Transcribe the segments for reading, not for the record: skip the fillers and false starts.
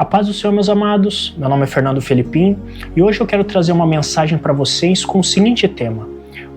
A paz do Senhor, meus amados. Meu nome é Fernando Felipim e hoje eu quero trazer uma mensagem para vocês com o seguinte tema: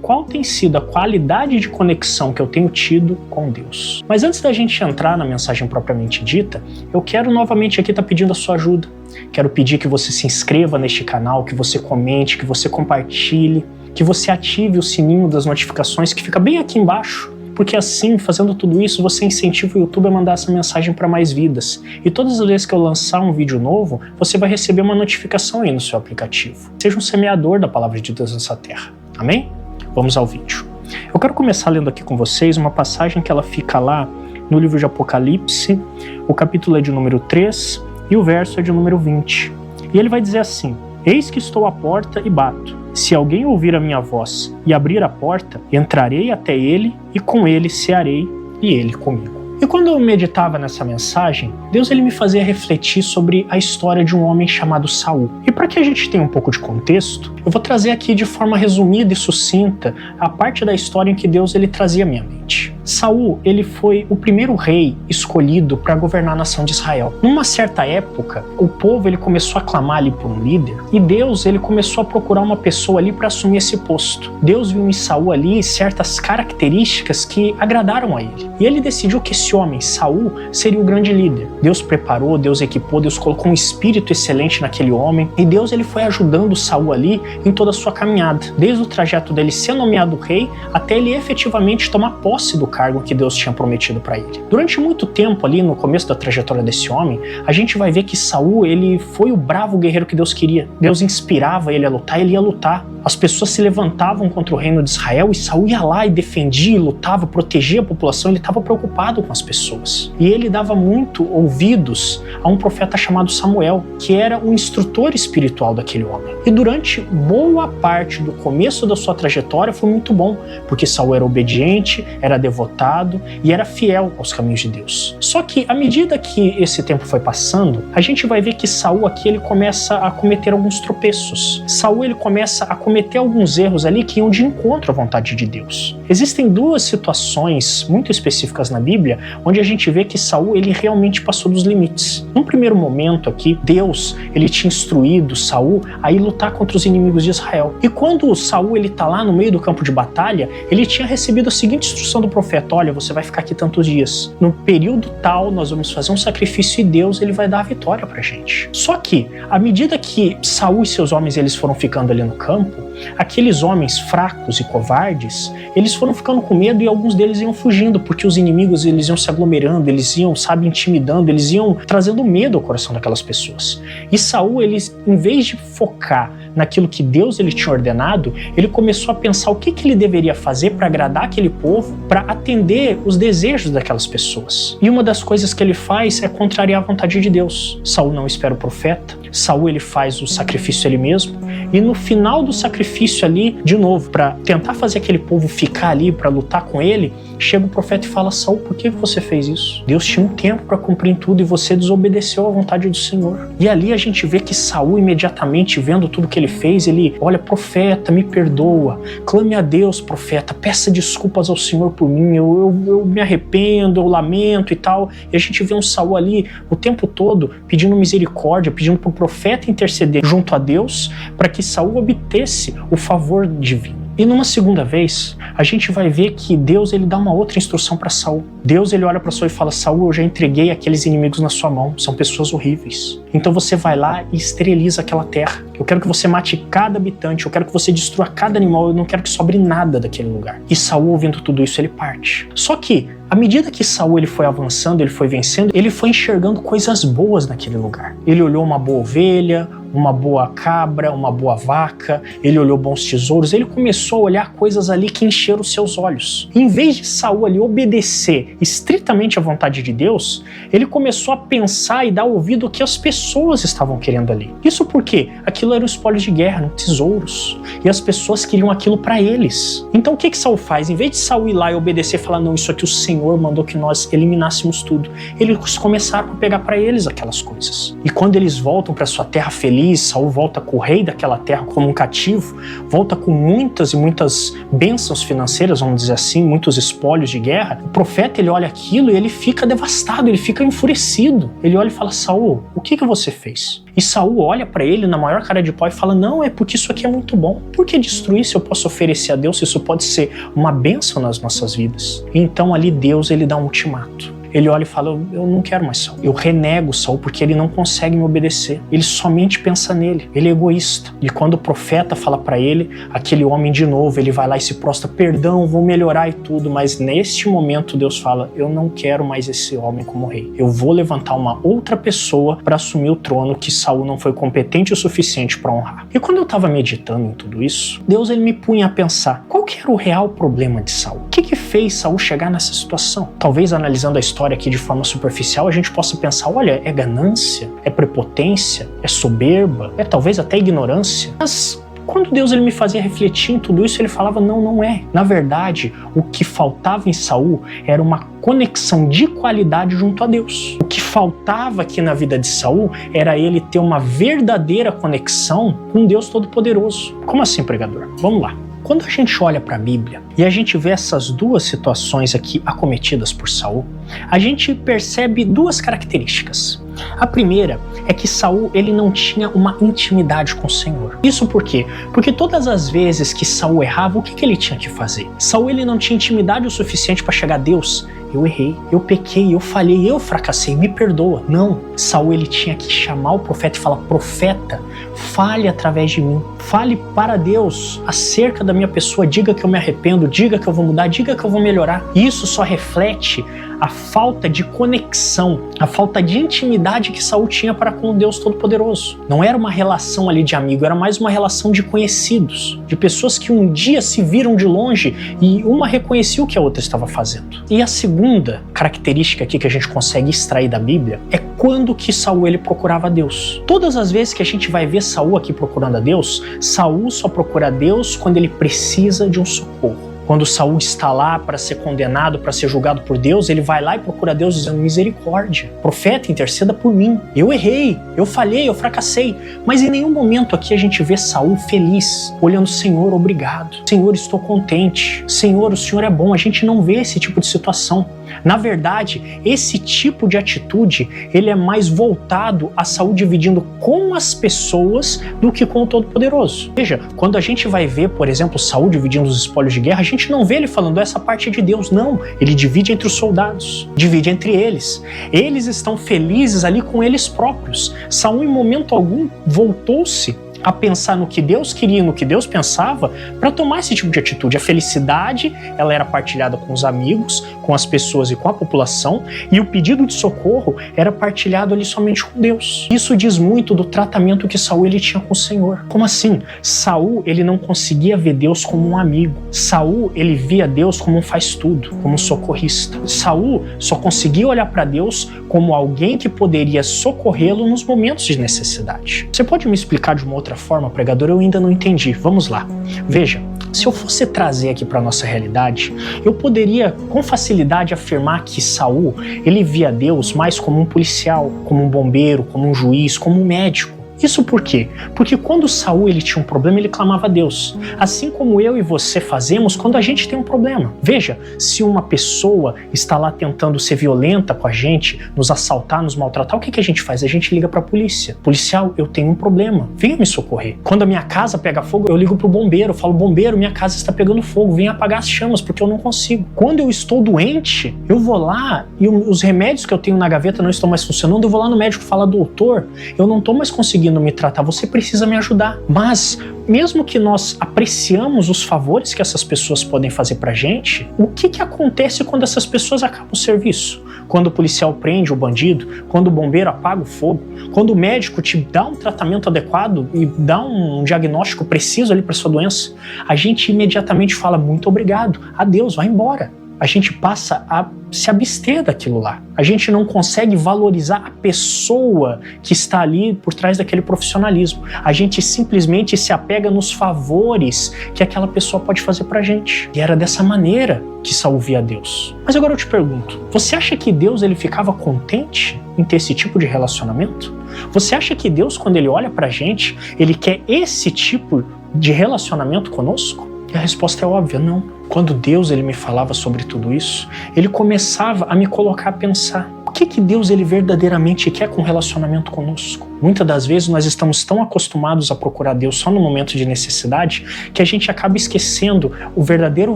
qual tem sido a qualidade de conexão que eu tenho tido com Deus? Mas antes da gente entrar na mensagem propriamente dita, eu quero novamente aqui estar pedindo a sua ajuda. Quero pedir que você se inscreva neste canal, que você comente, que você compartilhe, que você ative o sininho das notificações que fica bem aqui embaixo. Porque assim, fazendo tudo isso, você incentiva o YouTube a mandar essa mensagem para mais vidas. E todas as vezes que eu lançar um vídeo novo, você vai receber uma notificação aí no seu aplicativo. Seja um semeador da palavra de Deus nessa terra. Amém? Vamos ao vídeo. Eu quero começar lendo aqui com vocês uma passagem que ela fica lá no livro de Apocalipse. O capítulo é de número 3 e o verso é de número 20. E ele vai dizer assim: Eis que estou à porta e bato. Se alguém ouvir a minha voz e abrir a porta, entrarei até ele e com ele cearei e ele comigo. E quando eu meditava nessa mensagem, Deus ele me fazia refletir sobre a história de um homem chamado Saul. E para que a gente tenha um pouco de contexto, eu vou trazer aqui de forma resumida e sucinta a parte da história em que Deus ele trazia à minha mente. Saul, ele foi o primeiro rei escolhido para governar a nação de Israel. Numa certa época, o povo ele começou a clamar ali por um líder e Deus ele começou a procurar uma pessoa ali para assumir esse posto. Deus viu em Saul ali certas características que agradaram a ele. E ele decidiu que esse homem, Saul, seria o grande líder. Deus preparou, Deus equipou, Deus colocou um espírito excelente naquele homem e Deus ele foi ajudando Saul ali em toda a sua caminhada. Desde o trajeto dele ser nomeado rei até ele efetivamente tomar posse do cargo que Deus tinha prometido para ele. Durante muito tempo ali no começo da trajetória desse homem, a gente vai ver que Saul ele foi o bravo guerreiro que Deus queria. Deus inspirava ele a lutar, ele ia lutar. As pessoas se levantavam contra o reino de Israel e Saul ia lá e defendia, lutava, protegia a população, ele estava preocupado com as pessoas. E ele dava muito ouvidos a um profeta chamado Samuel, que era o instrutor espiritual daquele homem. E durante boa parte do começo da sua trajetória foi muito bom, porque Saul era obediente, era devotado e era fiel aos caminhos de Deus. Só que à medida que esse tempo foi passando, a gente vai ver que Saul aqui ele começa a cometer alguns tropeços. Saul ele começa a cometer alguns erros ali que iam de encontro à vontade de Deus. Existem duas situações muito específicas na Bíblia onde a gente vê que Saul ele realmente passou dos limites. Num primeiro momento aqui, Deus ele tinha instruído Saul a ir lutar contra os inimigos de Israel. E quando Saul ele tá lá no meio do campo de batalha, ele tinha recebido a seguinte instrução do profeta: olha, você vai ficar aqui tantos dias. No período tal, nós vamos fazer um sacrifício e Deus ele vai dar a vitória pra gente. Só que, à medida que Saul e seus homens eles foram ficando ali no campo, aqueles homens fracos e covardes, eles foram ficando com medo e alguns deles iam fugindo, porque os inimigos eles iam se aglomerando, eles iam, intimidando, eles iam trazendo medo ao coração daquelas pessoas. E Saul, ele, em vez de focar naquilo que Deus ele tinha ordenado, ele começou a pensar o que ele deveria fazer para agradar aquele povo, para atender os desejos daquelas pessoas. E uma das coisas que ele faz é contrariar a vontade de Deus. Saul não espera o profeta, Saul ele faz o sacrifício ele mesmo, e no final do sacrifício ali, de novo, para tentar fazer aquele povo ficar ali, para lutar com ele, chega o profeta e fala: Saul, por que você fez isso? Deus tinha um tempo para cumprir tudo e você desobedeceu à vontade do Senhor. E ali a gente vê que Saul imediatamente, vendo tudo que ele fez, ele: olha, profeta, me perdoa, clame a Deus, profeta, peça desculpas ao Senhor por mim, eu me arrependo, eu lamento e tal. E a gente vê um Saul ali o tempo todo pedindo misericórdia, pedindo para o profeta interceder junto a Deus para que Saul obtesse o favor divino. E numa segunda vez, a gente vai ver que Deus ele dá uma outra instrução para Saul. Deus ele olha para Saul e fala: Saul, eu já entreguei aqueles inimigos na sua mão, são pessoas horríveis. Então você vai lá e esteriliza aquela terra. Eu quero que você mate cada habitante, eu quero que você destrua cada animal, eu não quero que sobre nada daquele lugar. E Saul, ouvindo tudo isso, ele parte. Só que, à medida que Saul ele foi avançando, ele foi vencendo, ele foi enxergando coisas boas naquele lugar. Ele olhou uma boa ovelha, uma boa cabra, uma boa vaca, ele olhou bons tesouros, ele começou a olhar coisas ali que encheram os seus olhos. Em vez de Saul ali obedecer estritamente à vontade de Deus, ele começou a pensar e dar ouvido ao que as pessoas estavam querendo ali. Isso porque aquilo eram espólios de guerra, eram tesouros, e as pessoas queriam aquilo para eles. Então o que Saul faz? Em vez de Saul ir lá e obedecer e falar: não, isso aqui o Senhor mandou que nós eliminássemos tudo, eles começaram a pegar para eles aquelas coisas. E quando eles voltam para sua terra feliz, feliz, Saul volta com o rei daquela terra como um cativo, volta com muitas e muitas bênçãos financeiras, vamos dizer assim, muitos espólios de guerra. O profeta, ele olha aquilo e ele fica devastado, ele fica enfurecido. Ele olha e fala: Saul, o que você fez? E Saul olha para ele na maior cara de pau e fala: não, é porque isso aqui é muito bom. Por que destruir se eu posso oferecer a Deus, se isso pode ser uma bênção nas nossas vidas? E então ali Deus, ele dá um ultimato. Ele olha e fala: eu não quero mais Saul. Eu renego Saul porque ele não consegue me obedecer. Ele somente pensa nele. Ele é egoísta. E quando o profeta fala para ele, aquele homem de novo, ele vai lá e se prostra: perdão, vou melhorar e tudo. Mas neste momento Deus fala: eu não quero mais esse homem como rei. Eu vou levantar uma outra pessoa para assumir o trono que Saul não foi competente o suficiente para honrar. E quando eu estava meditando em tudo isso, Deus, ele me punha a pensar: qual que era o real problema de Saul? O que fez Saul chegar nessa situação? Talvez analisando a história aqui de forma superficial, a gente possa pensar: olha, é ganância, é prepotência, é soberba, é talvez até ignorância. Mas quando Deus, ele me fazia refletir em tudo isso, ele falava: não, não é. Na verdade, o que faltava em Saul era uma conexão de qualidade junto a Deus. O que faltava aqui na vida de Saul era ele ter uma verdadeira conexão com Deus Todo-Poderoso. Como assim, pregador? Vamos lá. Quando a gente olha para a Bíblia e a gente vê essas duas situações aqui acometidas por Saul, a gente percebe duas características. A primeira é que Saul, ele não tinha uma intimidade com o Senhor. Isso por quê? Porque todas as vezes que Saul errava, o que ele tinha que fazer? Saul, ele não tinha intimidade o suficiente para chegar a Deus: eu errei, eu pequei, eu falhei, eu fracassei, me perdoa. Não. Saul, ele tinha que chamar o profeta e falar: profeta, fale através de mim. Fale para Deus acerca da minha pessoa. Diga que eu me arrependo, diga que eu vou mudar, diga que eu vou melhorar. Isso só reflete a falta de conexão, a falta de intimidade que Saul tinha para com o Deus Todo-Poderoso. Não era uma relação ali de amigo, era mais uma relação de conhecidos, de pessoas que um dia se viram de longe e uma reconhecia o que a outra estava fazendo. E a segunda característica aqui que a gente consegue extrair da Bíblia é quando que Saul, ele procurava a Deus. Todas as vezes que a gente vai ver Saul aqui procurando a Deus, Saul só procura a Deus quando ele precisa de um socorro. Quando Saul está lá para ser condenado, para ser julgado por Deus, ele vai lá e procura Deus dizendo: misericórdia, profeta, interceda por mim. Eu errei, eu falhei, eu fracassei. Mas em nenhum momento aqui a gente vê Saul feliz, olhando: Senhor, obrigado. Senhor, estou contente. Senhor, o Senhor é bom. A gente não vê esse tipo de situação. Na verdade, esse tipo de atitude, ele é mais voltado a Saul dividindo com as pessoas do que com o Todo-Poderoso. Veja, quando a gente vai ver, por exemplo, Saul dividindo os espólios de guerra, a gente não vê ele falando: essa parte é de Deus. Não, ele divide entre os soldados, divide entre eles. Eles estão felizes ali com eles próprios. Saul, em momento algum, voltou-se a pensar no que Deus queria, no que Deus pensava, para tomar esse tipo de atitude. A felicidade, ela era partilhada com os amigos, com as pessoas e com a população, e o pedido de socorro era partilhado ali somente com Deus. Isso diz muito do tratamento que Saul, ele tinha com o Senhor. Como assim? Saul, ele não conseguia ver Deus como um amigo. Saul, ele via Deus como um faz-tudo, como um socorrista. Saul só conseguia olhar para Deus como alguém que poderia socorrê-lo nos momentos de necessidade. Você pode me explicar de uma outra forma, pregador? Eu ainda não entendi. Vamos lá. Veja, se eu fosse trazer aqui para a nossa realidade, eu poderia com facilidade afirmar que Saul, ele via Deus mais como um policial, como um bombeiro, como um juiz, como um médico. Isso por quê? Porque quando Saul, ele tinha um problema, ele clamava a Deus. Assim como eu e você fazemos quando a gente tem um problema. Veja, se uma pessoa está lá tentando ser violenta com a gente, nos assaltar, nos maltratar, o que a gente faz? A gente liga para a polícia. Policial, eu tenho um problema, venha me socorrer. Quando a minha casa pega fogo, eu ligo para o bombeiro, eu falo: bombeiro, minha casa está pegando fogo, venha apagar as chamas, porque eu não consigo. Quando eu estou doente, eu vou lá e os remédios que eu tenho na gaveta não estão mais funcionando, eu vou lá no médico e falo: doutor, eu não estou mais conseguindo me tratar, você precisa me ajudar. Mas, mesmo que nós apreciamos os favores que essas pessoas podem fazer pra gente, o que acontece quando essas pessoas acabam o serviço? Quando o policial prende o bandido, quando o bombeiro apaga o fogo, quando o médico te dá um tratamento adequado e dá um diagnóstico preciso ali para sua doença, a gente imediatamente fala: muito obrigado, adeus, vai embora. a gente passa a se abster daquilo lá. A gente não consegue valorizar a pessoa que está ali por trás daquele profissionalismo. A gente simplesmente se apega nos favores que aquela pessoa pode fazer pra gente. E era dessa maneira que Saul via Deus. Mas agora eu te pergunto, você acha que Deus ele ficava contente em ter esse tipo de relacionamento? Você acha que Deus, quando ele olha pra gente, ele quer esse tipo de relacionamento conosco? E a resposta é óbvia, não. Quando Deus ele me falava sobre tudo isso, ele começava a me colocar a pensar: o que Deus ele verdadeiramente quer com o relacionamento conosco? Muitas das vezes nós estamos tão acostumados a procurar Deus só no momento de necessidade que a gente acaba esquecendo o verdadeiro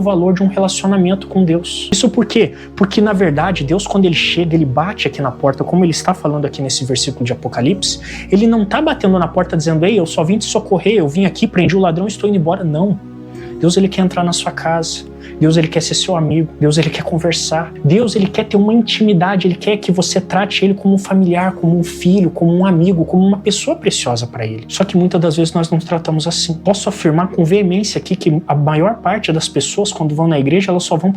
valor de um relacionamento com Deus. Isso por quê? Porque na verdade Deus, quando ele chega, ele bate aqui na porta, como ele está falando aqui nesse versículo de Apocalipse, ele não está batendo na porta dizendo: ei, eu só vim te socorrer, eu vim aqui, prendi o ladrão e estou indo embora. Não. Deus ele quer entrar na sua casa. Deus ele quer ser seu amigo. Deus ele quer conversar. Deus ele quer ter uma intimidade. Ele quer que você trate ele como um familiar, como um filho, como um amigo, como uma pessoa preciosa para ele. Só que muitas das vezes nós não tratamos assim. Posso afirmar com veemência aqui que a maior parte das pessoas, quando vão na igreja, elas só vão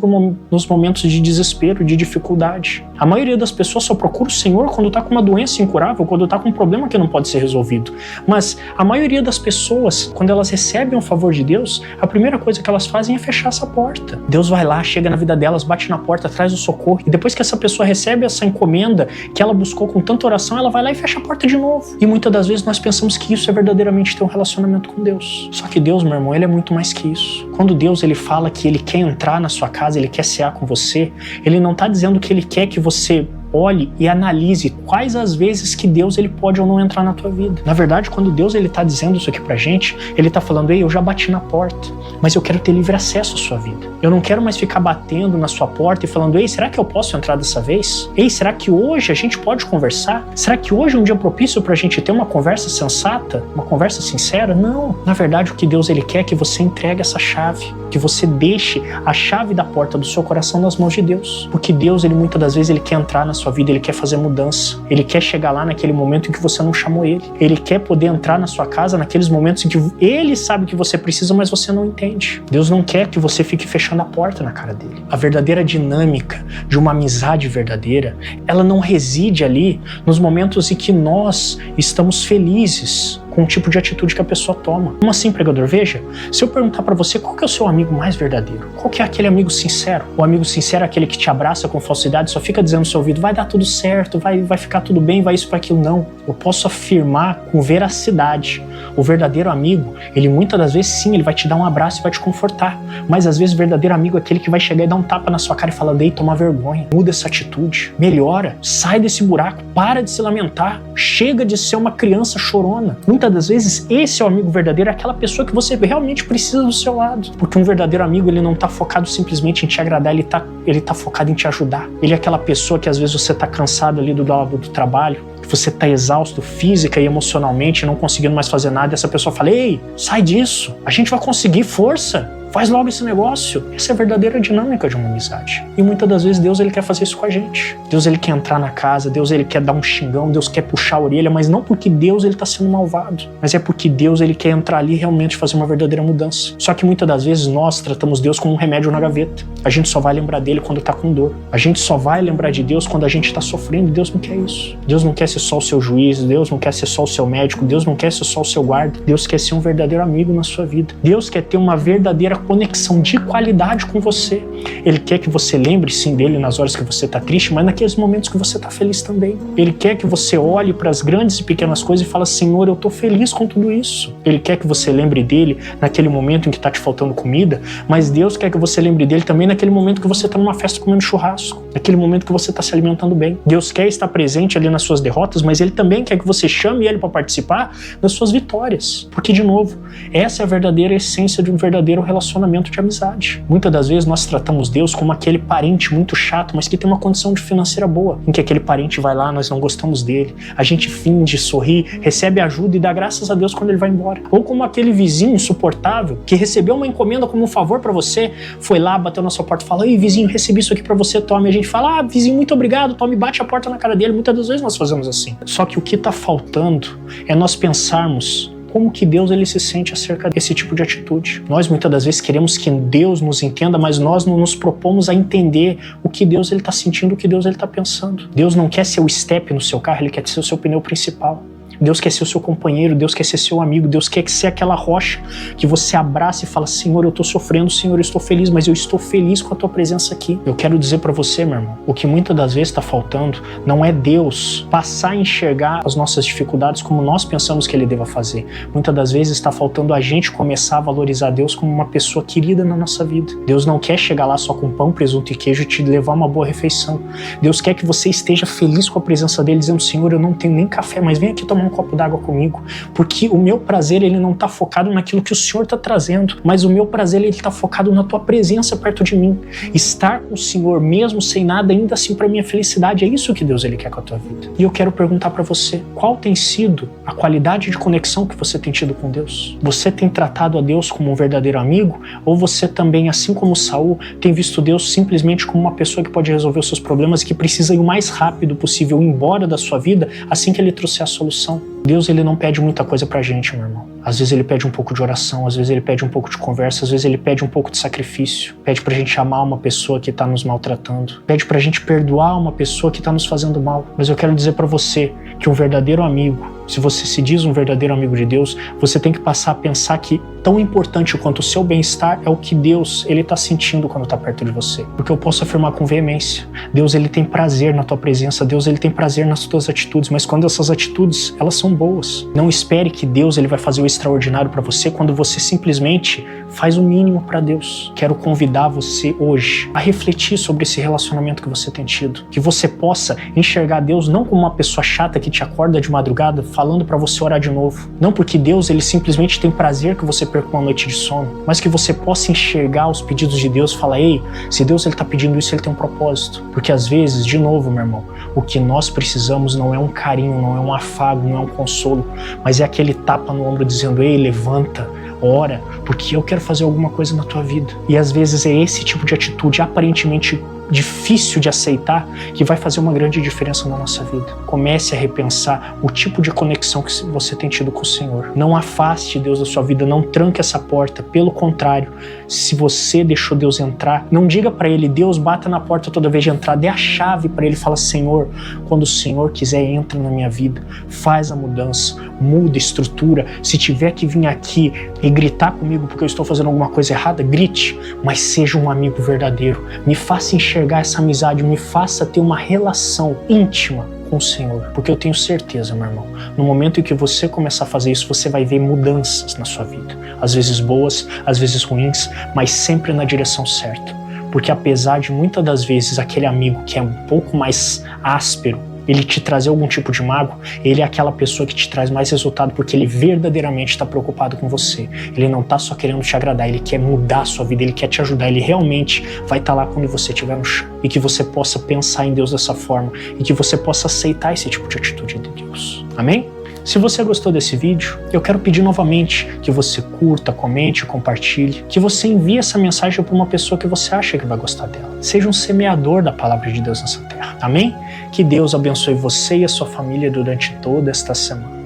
nos momentos de desespero, de dificuldade. A maioria das pessoas só procura o Senhor quando está com uma doença incurável, quando está com um problema que não pode ser resolvido. Mas a maioria das pessoas, quando elas recebem o favor de Deus, a primeira coisa que elas fazem é fechar essa porta. Deus vai lá, chega na vida delas, bate na porta, traz o socorro, e depois que essa pessoa recebe essa encomenda que ela buscou com tanta oração, ela vai lá e fecha a porta de novo. E muitas das vezes nós pensamos que isso é verdadeiramente ter um relacionamento com Deus. Só que Deus, meu irmão, ele é muito mais que isso. Quando Deus ele fala que ele quer entrar na sua casa, ele quer cear com você, ele não está dizendo que ele quer que você olhe e analise quais as vezes que Deus ele pode ou não entrar na tua vida. Na verdade, quando Deus ele está dizendo isso aqui pra gente, ele está falando: ei, eu já bati na porta, mas eu quero ter livre acesso à sua vida. Eu não quero mais ficar batendo na sua porta e falando: ei, será que eu posso entrar dessa vez? Ei, será que hoje a gente pode conversar? Será que hoje é um dia propício pra gente ter uma conversa sensata? Uma conversa sincera? Não. Na verdade, o que Deus ele quer é que você entregue essa chave, que você deixe a chave da porta do seu coração nas mãos de Deus. Porque Deus, ele muitas das vezes ele quer entrar na sua vida, ele quer fazer mudança. Ele quer chegar lá naquele momento em que você não chamou ele. Ele quer poder entrar na sua casa naqueles momentos em que ele sabe que você precisa, mas você não entende. Deus não quer que você fique fechando a porta na cara dele. A verdadeira dinâmica de uma amizade verdadeira, ela não reside ali nos momentos em que nós estamos felizes com o tipo de atitude que a pessoa toma. Como assim, pregador? Veja, se eu perguntar pra você qual que é o seu amigo mais verdadeiro, qual que é aquele amigo sincero? O amigo sincero é aquele que te abraça com falsidade, só fica dizendo no seu ouvido: vai dar tudo certo, vai ficar tudo bem, vai isso, vai aquilo. Não. Eu posso afirmar com veracidade: o verdadeiro amigo, ele muitas das vezes sim, ele vai te dar um abraço e vai te confortar, mas às vezes o verdadeiro amigo é aquele que vai chegar e dar um tapa na sua cara e falar: ei, toma vergonha, muda essa atitude, melhora, sai desse buraco, para de se lamentar, chega de ser uma criança chorona. Muitas das vezes esse é o amigo verdadeiro, é aquela pessoa que você realmente precisa do seu lado, porque um verdadeiro amigo ele não está focado simplesmente em te agradar, ele tá focado em te ajudar. Ele é aquela pessoa que às vezes você está cansado ali do trabalho, que você está exausto física e emocionalmente, não conseguindo mais fazer nada, e essa pessoa fala: ei, sai disso, a gente vai conseguir, força, faz logo esse negócio. Essa é a verdadeira dinâmica de uma amizade. E muitas das vezes Deus ele quer fazer isso com a gente. Deus ele quer entrar na casa, Deus ele quer dar um xingão, Deus quer puxar a orelha, mas não porque Deus ele está sendo malvado, mas é porque Deus ele quer entrar ali e realmente fazer uma verdadeira mudança. Só que muitas das vezes nós tratamos Deus como um remédio na gaveta. A gente só vai lembrar dele quando está com dor. A gente só vai lembrar de Deus quando a gente está sofrendo. Deus não quer isso. Deus não quer ser só o seu juiz, Deus não quer ser só o seu médico, Deus não quer ser só o seu guarda. Deus quer ser um verdadeiro amigo na sua vida. Deus quer ter uma verdadeira conexão de qualidade com você. Ele quer que você lembre sim dele nas horas que você está triste, mas naqueles momentos que você está feliz também. Ele quer que você olhe para as grandes e pequenas coisas e fale: Senhor, eu estou feliz com tudo isso. Ele quer que você lembre dele naquele momento em que está te faltando comida, mas Deus quer que você lembre dele também naquele momento que você está numa festa comendo churrasco, naquele momento que você está se alimentando bem. Deus quer estar presente ali nas suas derrotas, mas ele também quer que você chame ele para participar das suas vitórias. Porque, de novo, essa é a verdadeira essência de um verdadeiro relacionamento de amizade. Muitas das vezes nós tratamos Deus como aquele parente muito chato, mas que tem uma condição de financeira boa, em que aquele parente vai lá, nós não gostamos dele, a gente finge, sorri, recebe ajuda e dá graças a Deus quando ele vai embora. Ou como aquele vizinho insuportável que recebeu uma encomenda como um favor pra você, foi lá, bateu na sua porta e falou: ei, vizinho, recebi isso aqui pra você, tome. E a gente fala: ah, vizinho, muito obrigado, tome, bate a porta na cara dele. Muitas das vezes nós fazemos assim. Só que o que tá faltando é nós pensarmos como que Deus ele se sente acerca desse tipo de atitude. Nós muitas das vezes queremos que Deus nos entenda, mas nós não nos propomos a entender o que Deus ele está sentindo, o que Deus ele está pensando. Deus não quer ser o step no seu carro, ele quer ser o seu pneu principal. Deus quer ser o seu companheiro, Deus quer ser seu amigo, Deus quer ser aquela rocha que você abraça e fala: Senhor, eu estou sofrendo, Senhor, eu estou feliz, mas eu estou feliz com a tua presença aqui. Eu quero dizer para você, meu irmão, o que muitas das vezes está faltando não é Deus passar a enxergar as nossas dificuldades como nós pensamos que Ele deva fazer. Muitas das vezes está faltando a gente começar a valorizar Deus como uma pessoa querida na nossa vida. Deus não quer chegar lá só com pão, presunto e queijo e te levar uma boa refeição. Deus quer que você esteja feliz com a presença dele, dizendo: Senhor, eu não tenho nem café, mas vem aqui tomar um copo d'água comigo, porque o meu prazer ele não está focado naquilo que o Senhor está trazendo, mas o meu prazer ele está focado na tua presença perto de mim. Estar com o Senhor mesmo sem nada, ainda assim para minha felicidade, é isso que Deus ele quer com a tua vida. E eu quero perguntar para você, qual tem sido a qualidade de conexão que você tem tido com Deus? Você tem tratado a Deus como um verdadeiro amigo, ou você também, assim como Saul, tem visto Deus simplesmente como uma pessoa que pode resolver os seus problemas e que precisa ir o mais rápido possível embora da sua vida assim que ele trouxer a solução? Deus ele não pede muita coisa pra gente, meu irmão. Às vezes ele pede um pouco de oração, às vezes ele pede um pouco de conversa, às vezes ele pede um pouco de sacrifício. Pede pra gente amar uma pessoa que tá nos maltratando. Pede pra gente perdoar uma pessoa que tá nos fazendo mal. Mas eu quero dizer pra você que um verdadeiro amigo, se você se diz um verdadeiro amigo de Deus, você tem que passar a pensar que tão importante quanto o seu bem-estar é o que Deus ele tá sentindo quando tá perto de você. Porque eu posso afirmar com veemência, Deus ele tem prazer na tua presença, Deus ele tem prazer nas tuas atitudes, mas quando essas atitudes, elas são boas. Não espere que Deus ele vai fazer o extraordinário para você quando você simplesmente faz o mínimo para Deus. Quero convidar você hoje a refletir sobre esse relacionamento que você tem tido, que você possa enxergar Deus não como uma pessoa chata que te acorda de madrugada falando para você orar de novo. Não porque Deus ele simplesmente tem prazer que você perca uma noite de sono, mas que você possa enxergar os pedidos de Deus e falar: ei, se Deus ele tá pedindo isso, ele tem um propósito. Porque às vezes, de novo, meu irmão, o que nós precisamos não é um carinho, não é um afago, não é um consolo, mas é aquele tapa no ombro dizendo: ei, levanta, ora, porque eu quero fazer alguma coisa na tua vida. E às vezes é esse tipo de atitude aparentemente difícil de aceitar que vai fazer uma grande diferença na nossa vida. Comece a repensar o tipo de conexão que você tem tido com o Senhor. Não afaste Deus da sua vida, não tranque essa porta. Pelo contrário, se você deixou Deus entrar, não diga para Ele: Deus, bata na porta toda vez de entrar. Dê a chave para Ele e fala: Senhor, quando o Senhor quiser, entra na minha vida, faz a mudança, muda a estrutura. Se tiver que vir aqui e gritar comigo porque eu estou fazendo alguma coisa errada, grite, mas seja um amigo verdadeiro. Me faça enxergar essa amizade, me faça ter uma relação íntima com o Senhor, porque eu tenho certeza, meu irmão, no momento em que você começar a fazer isso, você vai ver mudanças na sua vida, às vezes boas, às vezes ruins, mas sempre na direção certa, porque apesar de muitas das vezes aquele amigo que é um pouco mais áspero, ele te trazer algum tipo de mágoa, ele é aquela pessoa que te traz mais resultado porque ele verdadeiramente está preocupado com você. Ele não está só querendo te agradar, ele quer mudar a sua vida, ele quer te ajudar, ele realmente vai estar lá quando você estiver no chão. E que você possa pensar em Deus dessa forma e que você possa aceitar esse tipo de atitude de Deus. Amém? Se você gostou desse vídeo, eu quero pedir novamente que você curta, comente, compartilhe, que você envie essa mensagem para uma pessoa que você acha que vai gostar dela. Seja um semeador da palavra de Deus nessa terra. Amém? Que Deus abençoe você e a sua família durante toda esta semana.